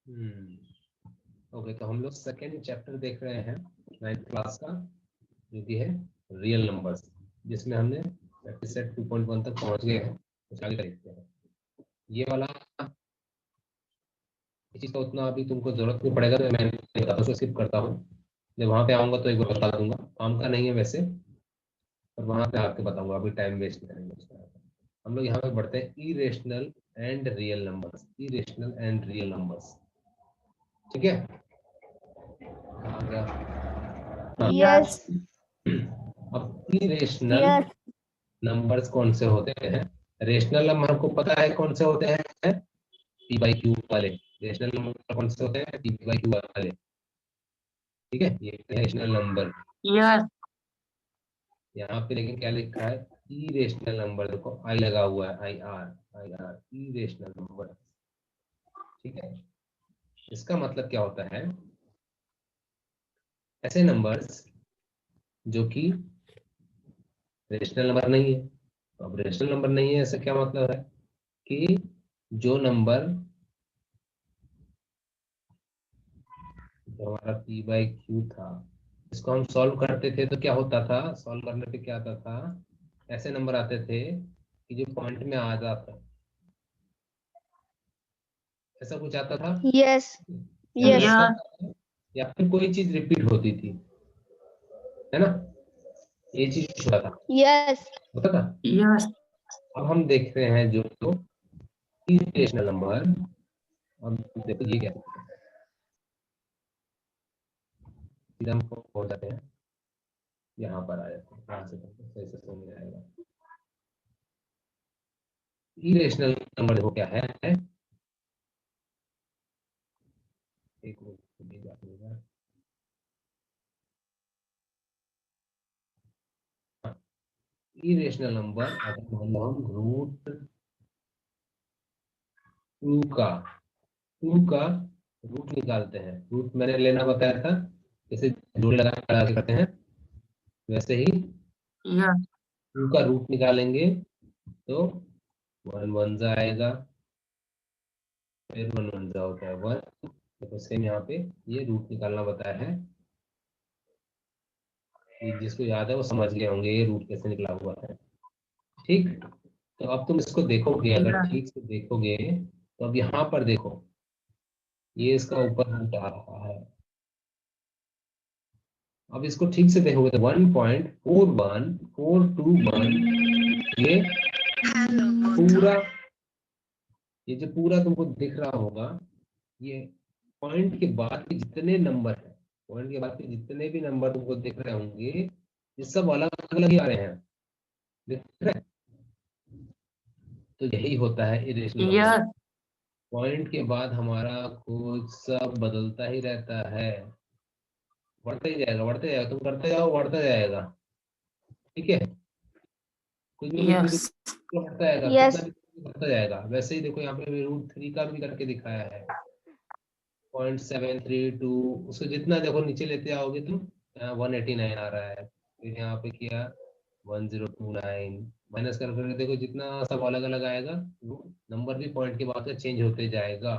Okay, तो हम लोग सेकेंड चैप्टर देख रहे हैं 9th क्लास का, जो कि है रियल नंबर्स, जिसमें हमने प्रैक्टिस सेट 2.1 तक पहुंच गए हैं। तो आगे देखते हैं। ये वाला इस चीज़ का उतना अभी तुमको जरूरत नहीं पड़ेगा, तो मैं बताता हूँ, स्किप करता हूँ। जब वहाँ पे आऊँगा तो एक बार बता दूंगा, काम का नहीं है वैसे, और वहाँ पे आके बताऊंगा, अभी टाइम वेस्ट नहीं करेंगे उसका। हम लोग यहाँ पे बढ़ते हैं irrational and real numbers, irrational and real numbers, ठीक है। आ गया। हाँ। यस अब इरेशनल यस नंबर्स कौन से होते हैं? रेशनल नंबर हमको पता है कौन से होते हैं, पी बाई क्यू वाले। रेशनल नंबर कौन से होते हैं? पी बाई क्यू वाले, ठीक है। ये रेशनल नंबर। यस यहाँ पे लेकिन क्या लिखा है? इरेशनल नंबर, देखो आई लगा हुआ है, आई आर, इरेशनल नंबर, ठीक है। इसका मतलब क्या होता है? ऐसे नंबर्स जो कि रेशनल नंबर नहीं है। तो अब रेशनल नंबर नहीं है, ऐसा क्या मतलब है? कि जो नंबर, जो हमारा पी बाई क्यू था, इसको हम सॉल्व करते थे तो क्या होता था? सॉल्व करने पे क्या आता था? ऐसे नंबर आते थे कि जो पॉइंट में आ जाता, ऐसा कुछ आता था, यस या फिर यस ऐसा आता था, या फिर कोई चीज रिपीट होती थी, है ना। ये चीज होता था, यस होता था। यस अब हम देख रहे हैं जो इरेशनल नंबर। अब देखो ये क्या है, फिर हम हो जाते हैं, यहाँ पर आ जाते हैं, यहाँ से सही से समझ में आएगा। इरेशनल नंबर देखो क्या है, एक मिनट, इरेशनल नंबर अगर मान लो हम रूट टू का रूट निकालते हैं, रूट मैंने लेना बताया था, जैसे जोड़े लगा के करते हैं, वैसे ही यस टू का रूट निकालेंगे तो वन वन जा आएगा, फिर वन वन जा होता है वन। तो सेम यहाँ पे ये रूट निकालना बताया है, ये जिसको याद है वो समझ गए होंगे ये रूट कैसे निकला हुआ है, ठीक। तो अब तुम इसको देखोगे, अगर ठीक से देखोगे तो अब यहाँ पर देखो, ये इसका ऊपर रूट आ रहा है। अब इसको ठीक से देखोगे तो 1.41421, ये पूरा, ये जो पूरा तुमको दिख रहा होगा, ये पॉइंट के बाद के जितने नंबर है, पॉइंट के बाद के जितने भी नंबर तुमको दिख रहे होंगे, ये सब अलग अलग ही आ रहे हैं, दिख रहे हैं? तो यही होता है इरेशनल नंबर। यस पॉइंट के बाद हमारा कुछ सब बदलता ही रहता है, बढ़ते ही जाएगा, बढ़ते जाएगा, तुम करते जाओ बढ़ता जाएगा, ठीक है। कुछ भी कुछ भी यस बढ़ता जाएगा, कितना यस भी बढ़ता जाएगा। वैसे ही देखो यहाँ पे रूट थ्री का भी करके दिखाया है, 0.732, उसको जितना देखो नीचे लेते आओगे तुम, 189 आ रहा है, फिर यहाँ पे किया 1029, माइनस कर करके देखो जितना सब अलग अलग आएगा, वो नंबर भी पॉइंट के बाद का चेंज होते जाएगा,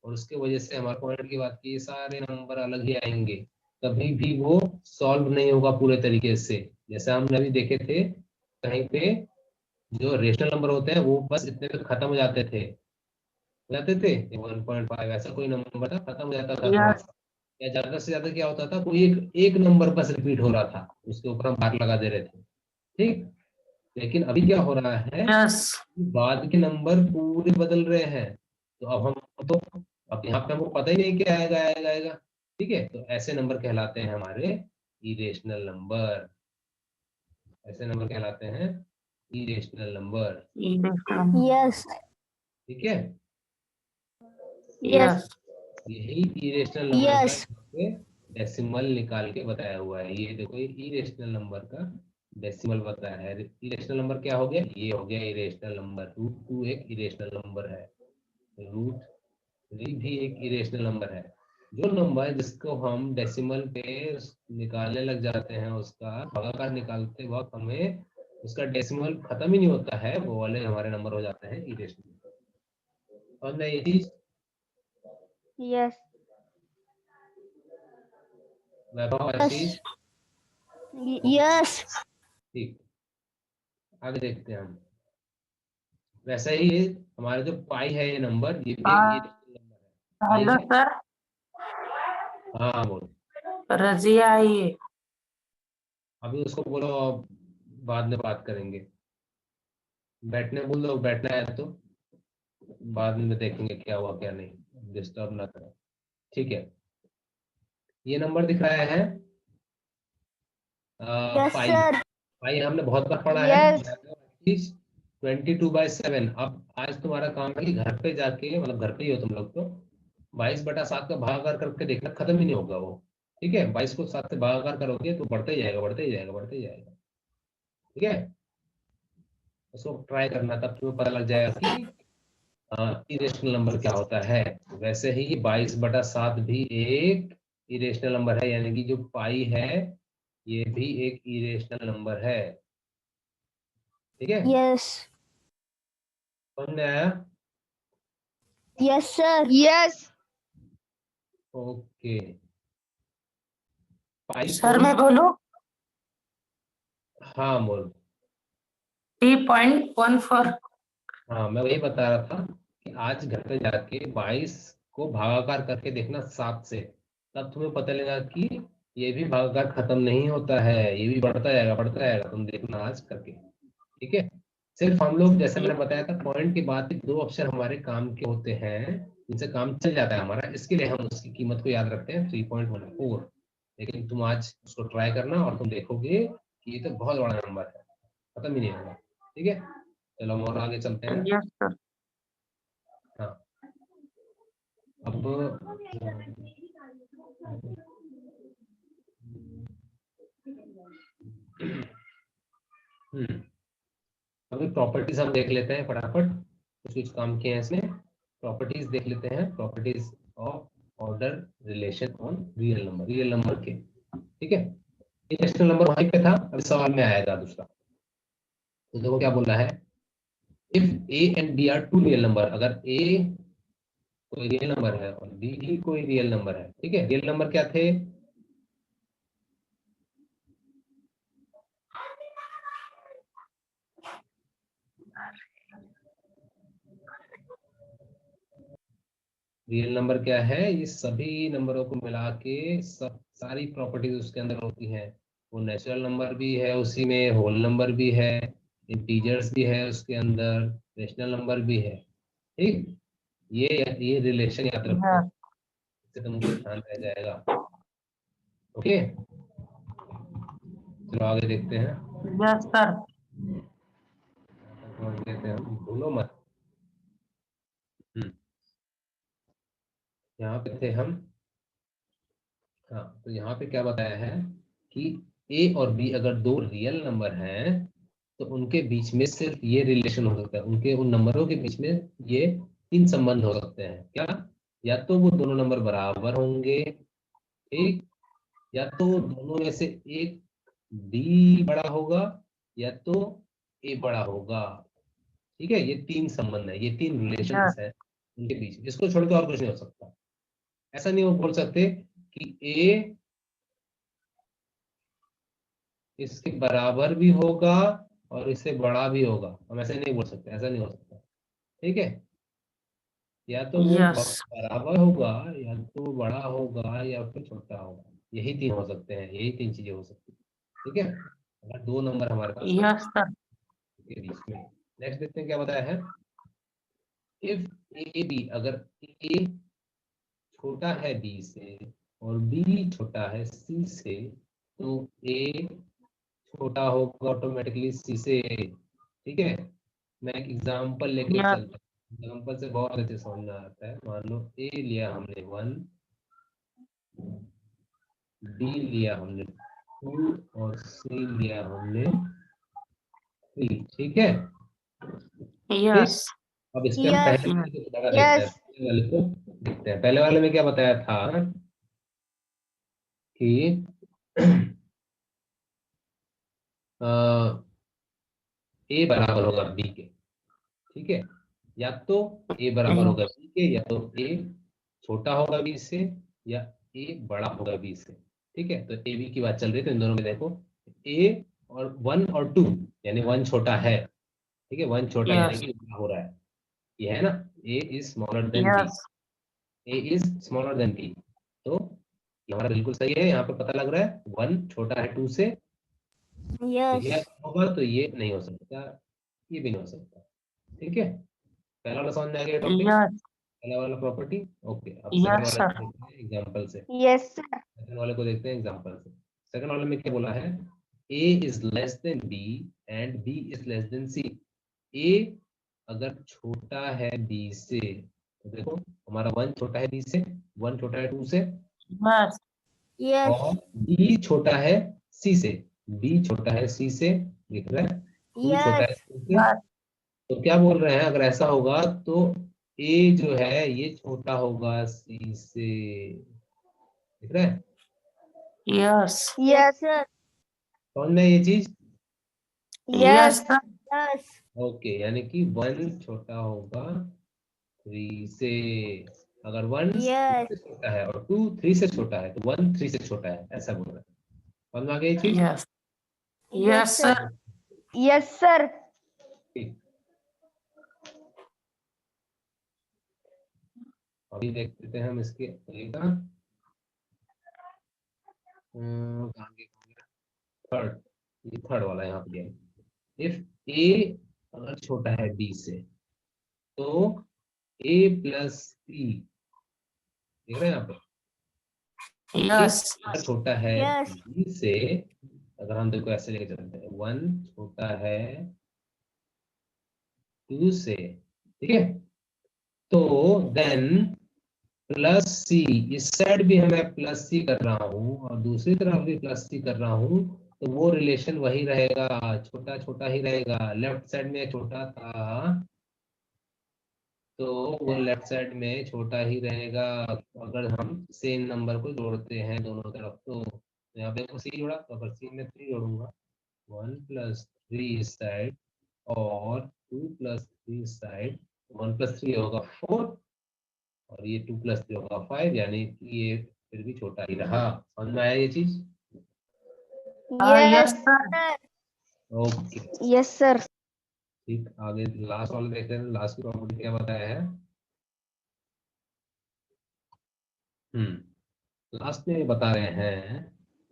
और उसके वजह से हमारे पॉइंट के बाद के ये सारे नंबर अलग ही आएंगे, कभी भी वो सॉल्व नहीं होगा पूरे तरीके से। जैसे हमने अभी देखे थे कहीं पे, जो रेशनल नंबर होते हैं वो बस इतने पे खत्म हो जाते थे 1.5, ऐसा कोई नंबर था, खत्म हो जाता था थोड़ा यस सा, या ज्यादा से ज्यादा क्या होता था, कोई एक एक नंबर बस रिपीट हो रहा था, उसके ऊपर हम बार लगा दे रहे थे, ठीक। लेकिन अभी क्या हो रहा है, यस बाद के नंबर पूरे बदल रहे हैं, तो अब हम तो, अब यहाँ पे हमको पता ही नहीं क्या आएगा आएगा आएगा, ठीक है। तो ऐसे नंबर कहलाते हैं हमारे इरेशनल नंबर, ऐसे नंबर कहलाते हैं इरेशनल नंबर, यस ठीक है। यस यही इरेशनल नंबर का यस डेसिमल निकाल के बताया हुआ है। ये देखो, ये इरेशनल नंबर का डेसिमल बताया है। इरेशनल नंबर क्या हो गया? ये हो गया इरेशनल नंबर। रूट टू एक इरेशनल नंबर है, रूट थ्री भी एक इरेशनल नंबर है। जो नंबर जिसको हम डेसिमल पे निकालने लग जाते हैं, उसका भागाकार निकालते वक्त हमें उसका डेसिमल खत्म ही नहीं होता है, वो वाले हमारे नंबर हो जाते हैं इरेशनल। और मैं ये चीज Yes. वैभव, आशीष, Yes. ठीक। आगे देखते हैं हम। वैसे ही ये हमारा जो पाई है, ये नंबर, ये भी हाँ। ये नंबर है, पाई हेलो है। सर, हाँ बोलो। रजिया आई है। अभी उसको बोलो, बाद में बात करेंगे। बैठने बोल दो, बैठना है तो बाद में देखेंगे क्या हुआ क्या नहीं, डिस्टर्ब ना करें, ठीक है। ये नंबर दिख रहा है Yes, पाई। sir. पाई हमने बहुत बार पढ़ा है। Yes. 22/7। अब आज तुम्हारा काम है कि घर पे जाके, मतलब घर पे ही हो तुम लोग तो, 22/7 का भागाकार करके देखना, खत्म ही नहीं होगा वो। ठीक है, 22 को 7 से भागाकार करोगे तो बढ़ते ही जाएगा, बढ़ते ही जाएगा, बढ़ते ही जाएगा। ठीक है, उसको ट्राई करना, तब तुम्हें पता लग जाएगा कि इरेशनल नंबर क्या होता है। वैसे ही 22/7 भी एक इरेशनल नंबर है, यानी कि जो पाई है ये भी एक इरेशनल नंबर है। ठीक है, Yes. समझ में आया? Yes, sir. Yes. ओके, पाई को, सर मैं बोलूं? हाँ बोल। 3.14। हाँ, मैं वही बता रहा था कि आज घर पे जाके 22 को भागाकार करके देखना 7 से, तब तुम्हें पता लगेगा कि ये भी भागाकार खत्म नहीं होता है, ये भी बढ़ता जाएगा, बढ़ता जाएगा, तुम देखना आज करके। ठीक है, सिर्फ हम लोग, जैसे मैंने बताया था, पॉइंट के बाद दो अक्षर हमारे काम के होते हैं, जिनसे काम चल जाता है हमारा, इसके लिए हम उसकी कीमत को याद रखते हैं 3.14। लेकिन तुम आज उसको ट्राई करना और तुम देखोगे कि ये तो बहुत बड़ा नंबर है, खत्म ही नहीं होगा। ठीक है, चलो हम और आगे चलते हैं। Yes sir. हाँ, अब अभी प्रॉपर्टीज हम देख लेते हैं फटाफट, कुछ कुछ काम किए हैं इसमें। प्रॉपर्टीज देख लेते हैं, properties of order relation on real number, real number के। ठीक है, इरेशनल नंबर वहीं पे था, अभी सवाल में आएगा दूसरा। तो देखो क्या बोल रहा है, if A and B are two real number, अगर ए कोई रियल नंबर है और बी भी कोई रियल नंबर है। ठीक है, रियल नंबर क्या थे? रियल नंबर क्या है? ये सभी नंबरों को मिला के सब सारी प्रॉपर्टीज उसके अंदर होती हैं। वो नेचुरल नंबर भी है उसी में, होल नंबर भी है, इंटीजर्स भी है उसके अंदर, रेशनल नंबर भी है। ठीक, ये रिलेशन याद रखो, यस। इससे तुमको ध्यान रह जाएगा। ओके, चलो आगे देखते हैं। Yes sir. समझ लेते हैं हम, भूलो मत। यहाँ पे थे हम। हाँ, तो यहाँ पे क्या बताया है कि ए और बी अगर दो रियल नंबर हैं तो उनके बीच में सिर्फ ये रिलेशन हो सकता है, उनके उन नंबरों के बीच में ये तीन संबंध हो सकते हैं। क्या? या तो वो दोनों नंबर बराबर होंगे, ठीक, या तो दोनों में से एक बी बड़ा होगा, या तो ए बड़ा होगा। ठीक है, ये तीन संबंध है, ये तीन रिलेशन यस। है उनके बीच में, इसको छोड़ के और कुछ नहीं हो सकता। ऐसा नहीं हो बोल सकते कि ए इसके बराबर भी होगा और इससे बड़ा भी होगा, हम ऐसे नहीं बोल सकते, ऐसा नहीं हो सकता। ठीक है, या तो वो यस। बराबर होगा, या तो वो बड़ा होगा, या फिर छोटा होगा। यही तीन हो सकते हैं, यही तीन चीजें हो सकती हैं। ठीक है, अगर दो नंबर हमारे पास है यस सर। के बीच में। नेक्स्ट देखते हैं क्या बताया है, इफ ए बी, अगर ए छोटा है बी से और बी छोटा है सी से, तो ए छोटा होगा ऑटोमेटिकली सी से। ठीक है, मैं एक एग्जांपल लेके यस। चलता हूँ, एग्जांपल से बहुत अच्छे समझ में आता है। मान लो ए लिया हमने 1, बी लिया हमने 2 और सी लिया हमने 3। ठीक है, ठीक। यस। अब इसके हम Yes. पहले वाले को दोबारा देखते हैं, Yes. पहले वाले को देखते हैं। पहले वाले में क्या बताया था कि ए बराबर होगा बी के। ठीक है, या तो ए बराबर होगा बी के, या तो ए छोटा होगा बी से या ए बड़ा होगा बी से। ठीक है, तो ए बी की बात चल रही है, तो इन दोनों में देखो ए और 1 और 2, यानी 1 छोटा है। ठीक है, 1 छोटा यानी Yes. कि बड़ा हो रहा है, ये है ना, A is smaller than B, Yes. A is smaller than B. तो ये हमारा बिल्कुल सही है, यहाँ पे पता लग रहा है 1 छोटा है 2 से, तो Yes. ये होगा, तो ये नहीं हो सकता, ये भी नहीं हो सकता। ठीक है, पहला वाला समझ में आ गया टॉपिक, Yes. पहला वाला प्रॉपर्टी। ओके, अब सेकंड Yes, वाले sir. को देखते हैं एग्जांपल से। Yes, sir. सेकंड वाले को देखते हैं एग्जांपल से। सेकंड वाले में क्या बोला है, a is less than b and b is less than c। a अगर छोटा है b से, तो देखो हमारा 1 छोटा है b से, 1 छोटा है 2 से, Yes. Yes. और b छोटा है c से, b छोटा है c से, दिख रहा है, 2 छोटा है Yes. c से। Yes. तो क्या बोल रहे हैं, अगर ऐसा होगा तो a जो है ये छोटा होगा c से, दिख रहा है, Yes. Yes, sir. समझ में ये चीज। Yes, Yes. sir. Yes. Okay, यानी कि 1 छोटा होगा 3 से, अगर 1 Yes. से छोटा है और 2 3 से छोटा है, तो 1 3 से छोटा है, ऐसा बोल रहे हैं। समझ में आ गई ये चीज। Yes. Yes, sir. Yes, sir. ठीक, अभी देख लेते हैं हम इसके आगे का थर्ड, ये थर्ड वाला यहाँ पे इफ ए अगर छोटा है बी से, तो a प्लस सी, देख रहे हैं यहाँ पे, Yes. अगर छोटा है Yes. b से, अगर हम देखो ऐसे लेके चलते हैं, 1 छोटा है 2 से, ठीक है, तो देन प्लस सी, इस साइड भी मैं प्लस सी कर रहा हूँ और दूसरी तरफ भी प्लस सी कर रहा हूँ, तो वो रिलेशन वही रहेगा, छोटा छोटा ही रहेगा। लेफ्ट साइड में छोटा था, तो वो लेफ्ट साइड में छोटा ही रहेगा, अगर हम सेम नंबर को जोड़ते हैं दोनों तरफ। तो यहाँ पे सी जोड़ा, तो अगर सी में 3 जोड़ूंगा, 1 प्लस 3 इस साइड और 2 प्लस 3 इस साइड, 1 प्लस 3 होगा 4 और ये 2 प्लस 3 होगा 5, यानी कि ये फिर भी छोटा ही रहा। समझ में आया ये चीज। Yes, Yes, sir. sir. Okay, Yes, sir. ठीक, आगे लास्ट वाला देखते हैं, लास्ट की प्रॉपर्टी क्या बताया है। लास्ट में बता रहे हैं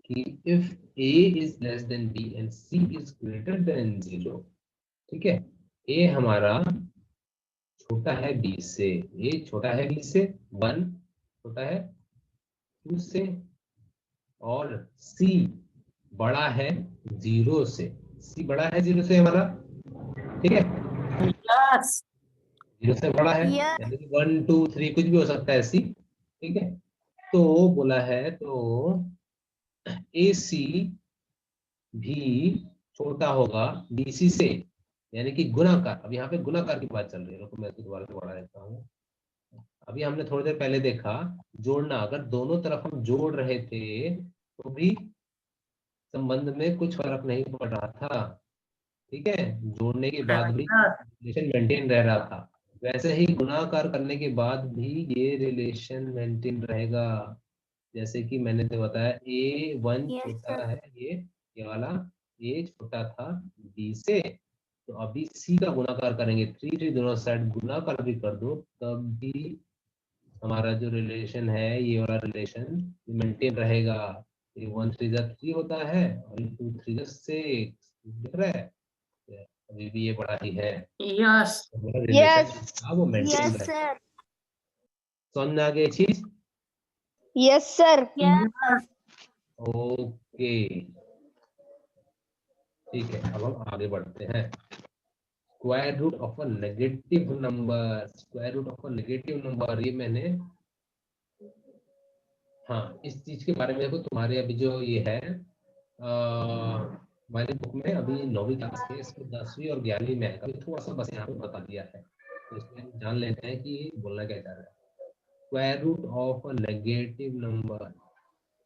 कि if a is less than b and c is greater than 0, ठीक है, a हमारा छोटा है b से, a छोटा है b से, 1 छोटा है 2 से, और c बड़ा है 0 से, c बड़ा है 0 से हमारा, ठीक है, Yes. 0 से बड़ा है, Yes. यानी कि 1 2 3 कुछ भी हो सकता है c, ठीक है। तो बोला है, तो AC भी छोटा होगा BC से, यानी कि गुणाकार। अब यहाँ पे गुणाकार की बात चल रही है, रुको मैं इसको दोबारा से बढ़ा देता हूँ। अभी हमने थोड़ी देर पहले देखा जोड़ना, अगर दोनों तरफ हम जोड़ रहे थे तो भी संबंध में कुछ फर्क नहीं पड़ रहा था, ठीक है, जोड़ने के बाद भी Yes. रिलेशन मेंटेन रह रहा था। वैसे ही गुणाकार करने के बाद भी ये रिलेशन मेंटेन रहेगा। जैसे कि मैंने तो बताया A1 Yes, छोटा sir. है, ये वाला A छोटा था B से, तो अभी C का गुणाकार करेंगे, 3 3 दोनों साइड गुणाकार भी कर दो, तब भी हमारा जो रिलेशन है, ये वाला रिलेशन मेंटेन रहेगा। ये 1 3 जा 3 होता है और 2 3 जा 6, दिख रहा है, अभी भी ये बड़ा ही है, Yes. तो हमारा Yes. रिलेशन वो मेंटेन Yes, रहेगा। sir. समझ में आ गई चीज। Yes, sir. Yes. ओके, ठीक है, अब हम आगे बढ़ते हैं। Square root of a negative number, square root of a negative number, ये मैंने, हाँ, इस चीज के बारे में देखो, तुम्हारे अभी जो ये है हमारी बुक में अभी 9वीं क्लास के, इसमें 10वीं और 11वीं में है, अभी थोड़ा सा बस यहाँ पे बता दिया है, तो इसमें हम जान लेते हैं कि बोलना क्या चाह रहा है। Square root of a negative number,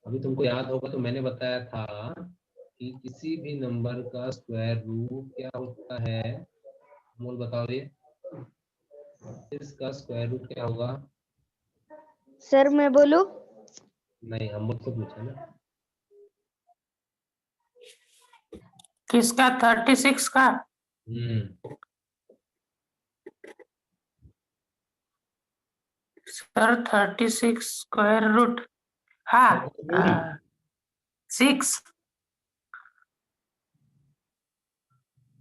अभी तुमको याद होगा तो मैंने बताया था कि किसी भी नंबर का स्क्वायर रूट क्या होता है, मोल बताओ ये, इसका स्क्वायर रूट क्या होगा, सर मैं बोलूं? नहीं, हम मुझसे पूछा ना। किसका? 36 का? सर 36 स्क्वायर रूट, हाँ 6।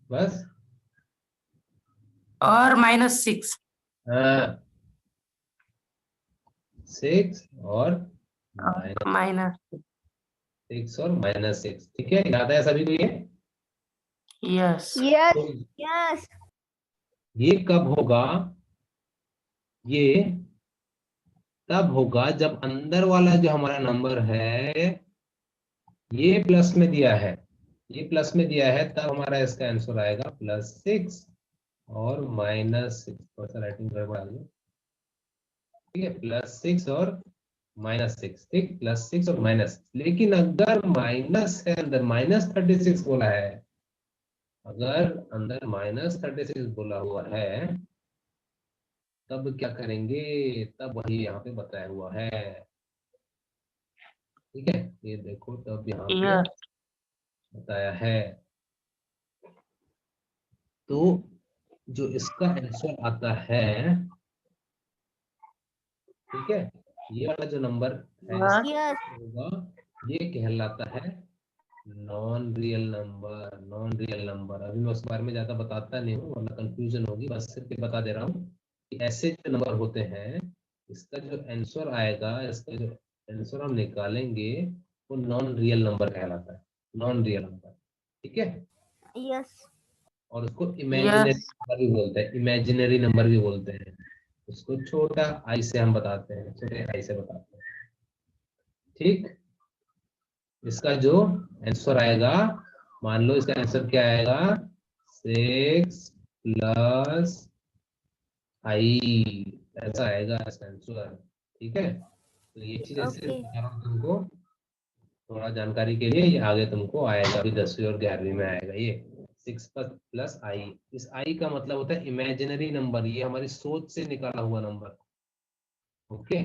बस। और -6। हाँ, 6 और माइनस। -6 और -6, ठीक है, याद है सभी को ये? यस। यस तो यस ये कब होगा? ये तब होगा जब अंदर वाला जो हमारा नंबर है ये प्लस में दिया है, ये प्लस में दिया है, तब हमारा इसका आंसर आएगा +6 और -6। थोड़ा सा राइटिंग गड़बड़ आ गई, ठीक है, +6 और -6, ठीक, +6 और माइनस। लेकिन अगर माइनस है अंदर, -36 बोला है, अगर अंदर -36 बोला हुआ है, तब क्या करेंगे? तब वही यहाँ पे बताया हुआ है, ठीक है, ये देखो तब यहाँ पे यस। बताया है। तो जो इसका आंसर आता है, ठीक है, ये वाला जो नंबर है यस होगा, ये कहलाता है non real number. Non real number, अभी मैं उस बारे में ज्यादा बताता नहीं हूँ वरना कंफ्यूजन होगी, बस सिर्फ ये बता दे रहा हूँ कि ऐसे जो नंबर होते हैं, इसका जो आंसर आएगा, इसका जो आंसर हम निकालेंगे, वो नॉन रियल नंबर कहलाता है, नॉन रियल नंबर, ठीक है। यस और उसको इमेजिनरी यस। नंबर भी बोलते हैं, इमेजिनरी नंबर भी बोलते हैं। उसको छोटा आई से हम बताते हैं, छोटे आई से बताते हैं, ठीक। इसका जो आंसर आएगा, मान लो इसका आंसर क्या आएगा, 6 प्लस आई, ऐसा आएगा इसका आंसर, ठीक है। तो ये चीज ऐसे ओके बता रहा हूँ तुमको, थोड़ा जानकारी के लिए, ये आगे तुमको आएगा, अभी 10वीं और 11वीं में आएगा ये 6 प्लस आई। इस आई का मतलब होता है इमेजिनरी नंबर, ये हमारी सोच से निकाला हुआ नंबर, ओके।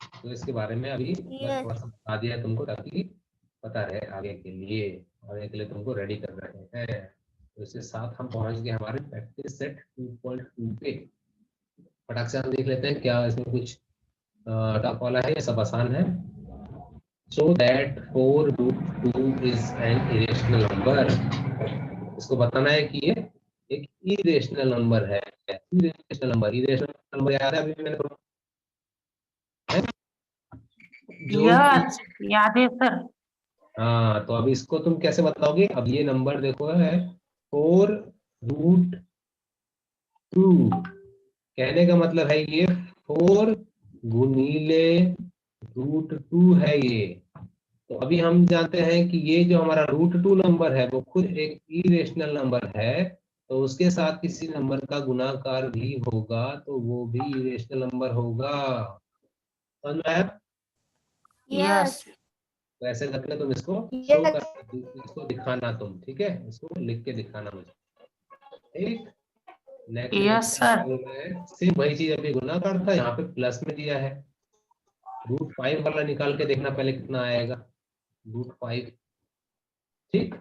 तो इसके बारे में अभी बस यस थोड़ा सा बता दिया तुमको, ताकि पता रहे आगे के लिए, आगे के लिए तुमको रेडी कर रहे हैं। तो इसके साथ हम पहुंच गए हमारे प्रैक्टिस सेट 2.2 पे। फटाक से हम देख लेते हैं क्या इसमें कुछ टफ वाला है, ये सब आसान है। So that 4√2 is an irrational number. इसको बताना है कि ये एक इरेशनल नंबर है। इरेशनल नंबर, इरेशनल नंबर याद है? अभी मैंने जो यस, याद है सर। हाँ, तो अब इसको तुम कैसे बताओगे? अब ये नंबर देखो है 4√2, कहने का मतलब है ये 4 गुनीले √2 है ये। तो अभी हम जानते हैं कि ये जो हमारा √2 नंबर है वो खुद एक इरेशनल नंबर है, तो उसके साथ किसी नंबर का गुणाकार भी होगा तो वो भी इरेशनल नंबर होगा, समझ में आया? यस। यस तो ऐसे करके तुम इसको शो यस कर, इसको दिखाना तुम, ठीक है, इसको लिख के दिखाना मुझे, ठीक। Next yes sir. Question, same वही चीज, अभी गुणाकार था, यहाँ पे प्लस में दिया है। √5 वाला निकाल के देखना पहले कितना आएगा, √5, ठीक।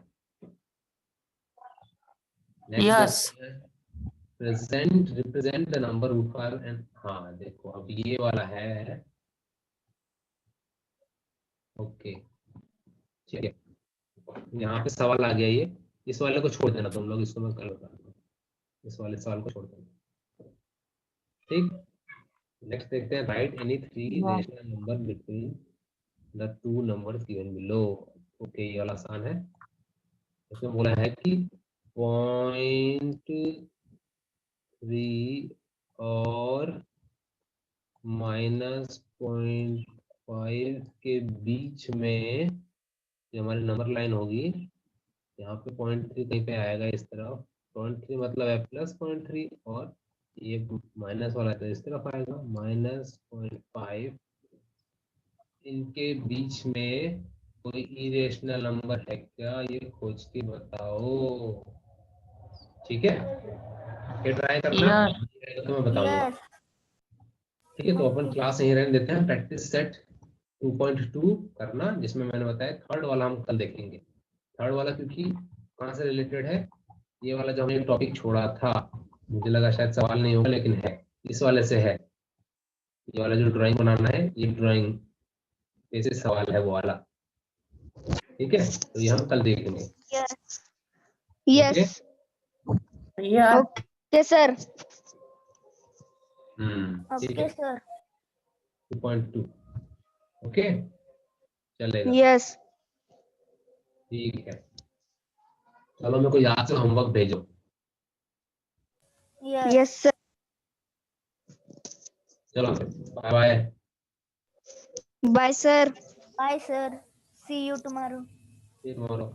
Next yes. क्वेश्चन है, present represent the number √5 and, हाँ देखो अब ये वाला है, ओके, ठीक है। यहाँ पे सवाल आ गया ये, इस वाले को छोड़ देना तुम लोग, इसको मैं कल बता दूंगा, इस वाले सवाल को छोड़ देना, ठीक। नेक्स्ट देखते हैं, right any 3 rational number between the 2 numbers given below. Okay, ये वाला आसान है। इसमें बोला है कि 0.3 और -0.5 के बीच में जो हमारी नंबर लाइन होगी, यहाँ पे 0.3 कहीं पे आएगा इस तरफ, 0.3 मतलब है +0.3, और ये माइनस वाला है तो इस तरफ आएगा -0.5। इनके बीच में कोई इरेशनल नंबर है क्या, ये खोज के बताओ, ठीक है। ये ट्राई करना, यस। तो मैं बताऊंगा, यस ठीक है, तो अपन क्लास यहीं रहने देते हैं। प्रैक्टिस सेट 2.2 करना, जिसमें मैंने बताया थर्ड वाला हम कल देखेंगे। थर्ड वाला क्योंकि कहाँ से रिलेटेड है, ये वाला जो हमने टॉपिक छोड़ा था, मुझे लगा शायद सवाल नहीं होगा, लेकिन है, इस वाले से है। ये वाला जो ड्राइंग बनाना है, ये ड्राइंग ऐसे सवाल है वो वाला। ठीक है, तो ये हम कल देखेंगे। यस या ओके सर। ठीक ओके है, सर। 2.2 ओके, चलेगा, यस ठीक है। चलो मेरे को याद से होमवर्क भेजो। Yes sir. चलो bye bye. Bye sir. Bye sir. See you tomorrow. See you tomorrow.